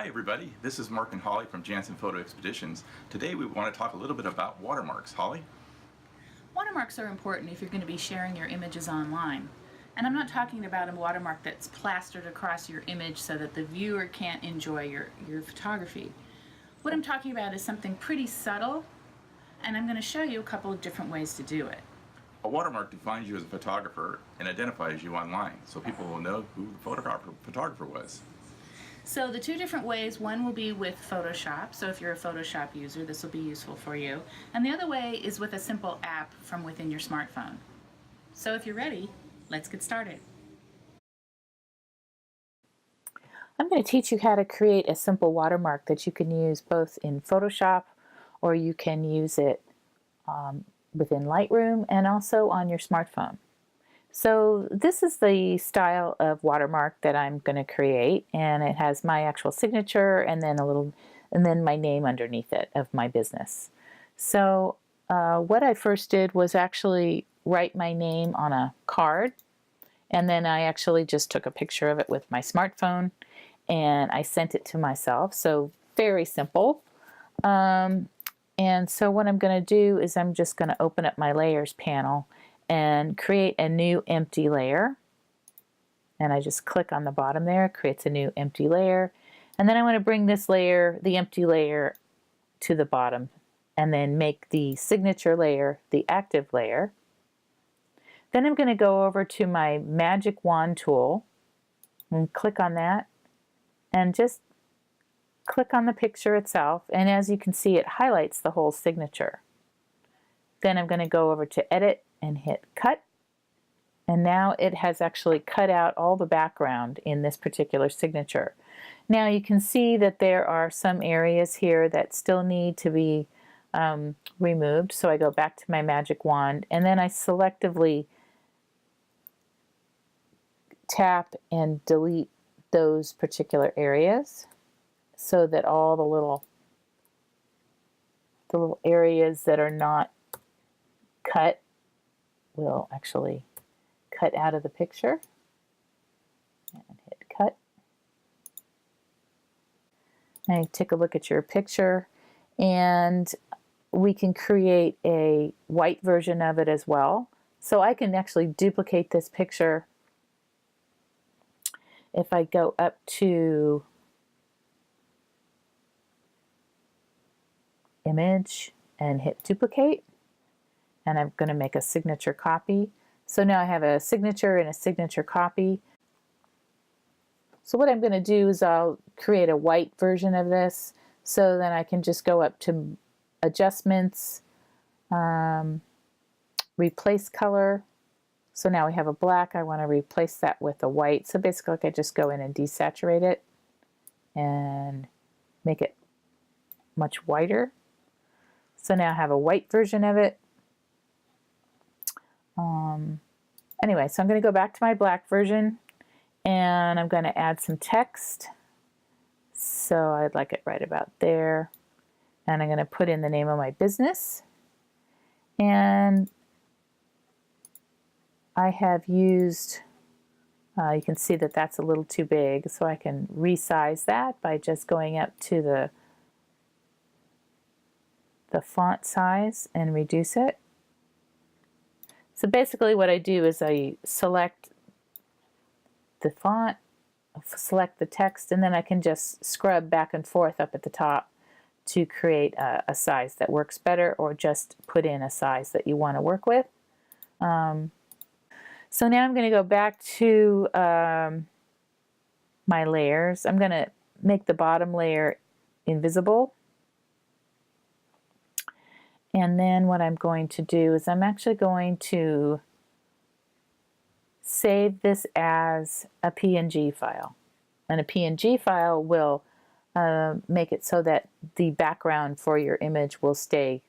Hi everybody, this is Mark and Holly from JansenPhotoExpeditions. Today we want to talk a little bit about watermarks. Holly? Watermarks are important if you're going to be sharing your images online. And I'm not talking about a watermark that's plastered across your image so that the viewer can't enjoy your photography. What I'm talking about is something pretty subtle, and I'm going to show you a couple of different ways to do it. A watermark defines you as a photographer and identifies you online, so people will know who the photographer was. So the two different ways, one will be with Photoshop, so if you're a Photoshop user, this will be useful for you. And the other way is with a simple app from within your smartphone. So if you're ready, let's get started. I'm going to teach you how to create a simple watermark that you can use both in Photoshop or you can use it within Lightroom and also on your smartphone. So this is the style of watermark that I'm going to create, and it has my actual signature and then my name underneath it of my business. So what I first did was actually write my name on a card, and then I actually just took a picture of it with my smartphone and I sent it to myself. So very simple. And so what I'm going to do is I'm just going to open up my layers panel and create a new empty layer. And I just click on the bottom there, it creates a new empty layer. And then I want to bring this layer, the empty layer, to the bottom and then make the signature layer the active layer. Then I'm going to go over to my magic wand tool and click on that and just click on the picture itself, and as you can see, it highlights the whole signature. Then I'm going to go over to edit and hit cut, and now it has actually cut out all the background in this particular signature. Now you can see that there are some areas here that still need to be removed, so I go back to my magic wand and then I selectively tap and delete those particular areas so that all the little areas that are not cut will actually cut out of the picture. And hit cut. Now you take a look at your picture, and we can create a white version of it as well. So I can actually duplicate this picture. If I go up to image and hit duplicate, and I'm going to make a signature copy. So now I have a signature and a signature copy. So what I'm going to do is I'll create a white version of this, so then I can just go up to adjustments, replace color. So now we have a black, I want to replace that with a white. So basically I just go in and desaturate it and make it much whiter. So now I have a white version of it. Anyway, so I'm going to go back to my black version and I'm going to add some text. So I'd like it right about there. And I'm going to put in the name of my business. And I have used, you can see that that's a little too big, so I can resize that by just going up to the font size and reduce it. So basically what I do is I select the font, select the text, and then I can just scrub back and forth up at the top to create a size that works better, or just put in a size that you want to work with. So now I'm going to go back to my layers. I'm going to make the bottom layer invisible. And then what I'm going to do is I'm actually going to save this as a PNG file. And a PNG file will make it so that the background for your image will stay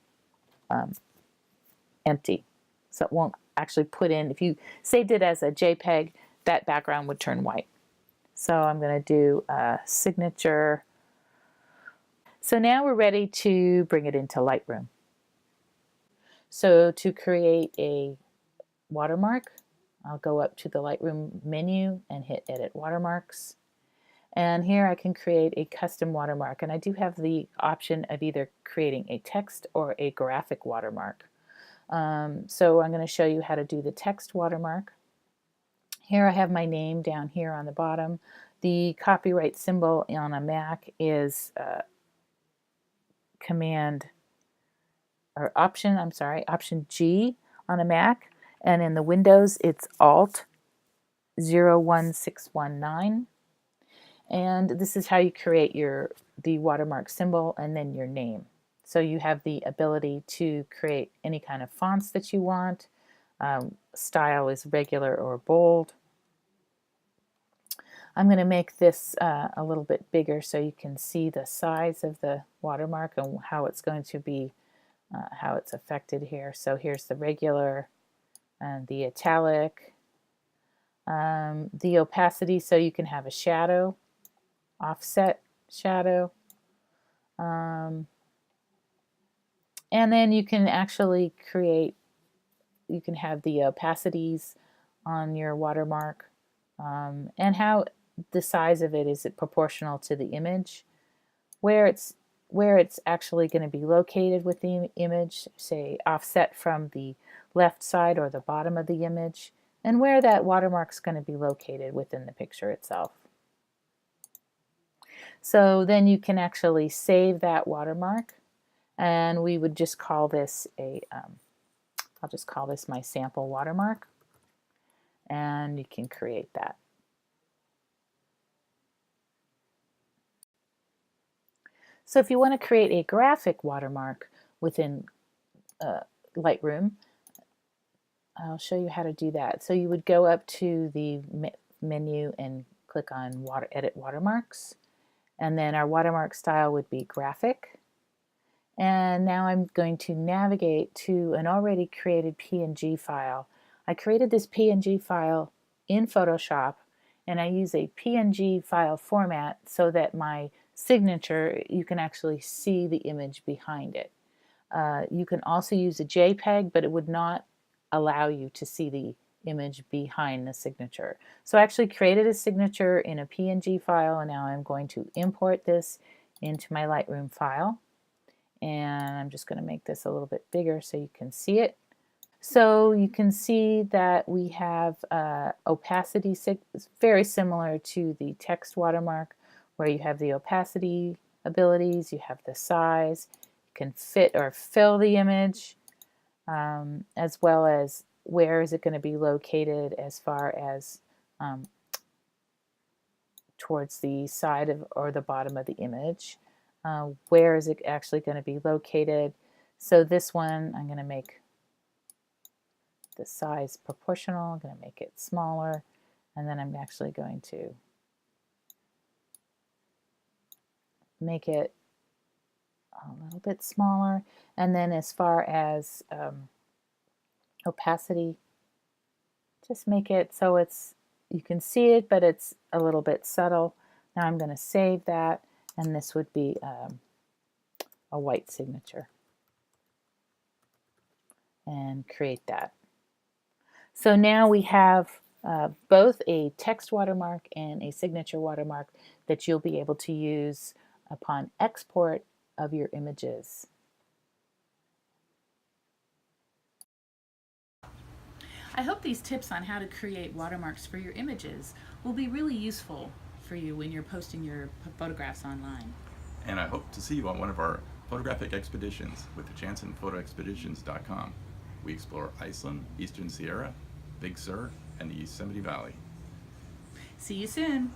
empty. So it won't actually put in, if you saved it as a JPEG, that background would turn white. So I'm going to do a signature. So now we're ready to bring it into Lightroom. So to create a watermark, I'll go up to the Lightroom menu and hit Edit Watermarks. And here I can create a custom watermark, and I do have the option of either creating a text or a graphic watermark. So I'm going to show you how to do the text watermark. Here I have my name down here on the bottom. The copyright symbol on a Mac is option G on a Mac, and in the Windows it's Alt 01619. And this is how you create the watermark symbol and then your name. So you have the ability to create any kind of fonts that you want. Style is regular or bold. I'm going to make this a little bit bigger so you can see the size of the watermark and how it's going to be, how it's affected here. So here's the regular and the italic, the opacity, so you can have a shadow, offset shadow, and then you can actually create, you can have the opacities on your watermark, and how the size of it, is it proportional to the image, where it's actually going to be located with the image, say offset from the left side or the bottom of the image, and where that watermark is going to be located within the picture itself. So then you can actually save that watermark, and we would just call this I'll just call this my sample watermark, and you can create that. So if you want to create a graphic watermark within Lightroom, I'll show you how to do that. So you would go up to the menu and click on Edit Watermarks, and then our watermark style would be graphic. And now I'm going to navigate to an already created PNG file. I created this PNG file in Photoshop, and I use a PNG file format so that my signature, you can actually see the image behind it. You can also use a JPEG, but it would not allow you to see the image behind the signature. So I actually created a signature in a PNG file, and now I'm going to import this into my Lightroom file. And I'm just going to make this a little bit bigger so you can see it. So you can see that we have opacity, it's very similar to the text watermark, where you have the opacity abilities, you have the size, you can fit or fill the image, as well as where is it going to be located as far as towards the side of or the bottom of the image. Where is it actually going to be located? So this one, I'm going to make the size proportional. I'm going to make it smaller, and then I'm actually going to make it a little bit smaller. And then as far as opacity, just make it so you can see it, but it's a little bit subtle. Now I'm going to save that, and this would be a white signature, and create that. So now we have both a text watermark and a signature watermark that you'll be able to use upon export of your images. I hope these tips on how to create watermarks for your images will be really useful for you when you're posting your photographs online. And I hope to see you on one of our photographic expeditions with JansenPhotoExpeditions.com. We explore Iceland, Eastern Sierra, Big Sur, and the Yosemite Valley. See you soon!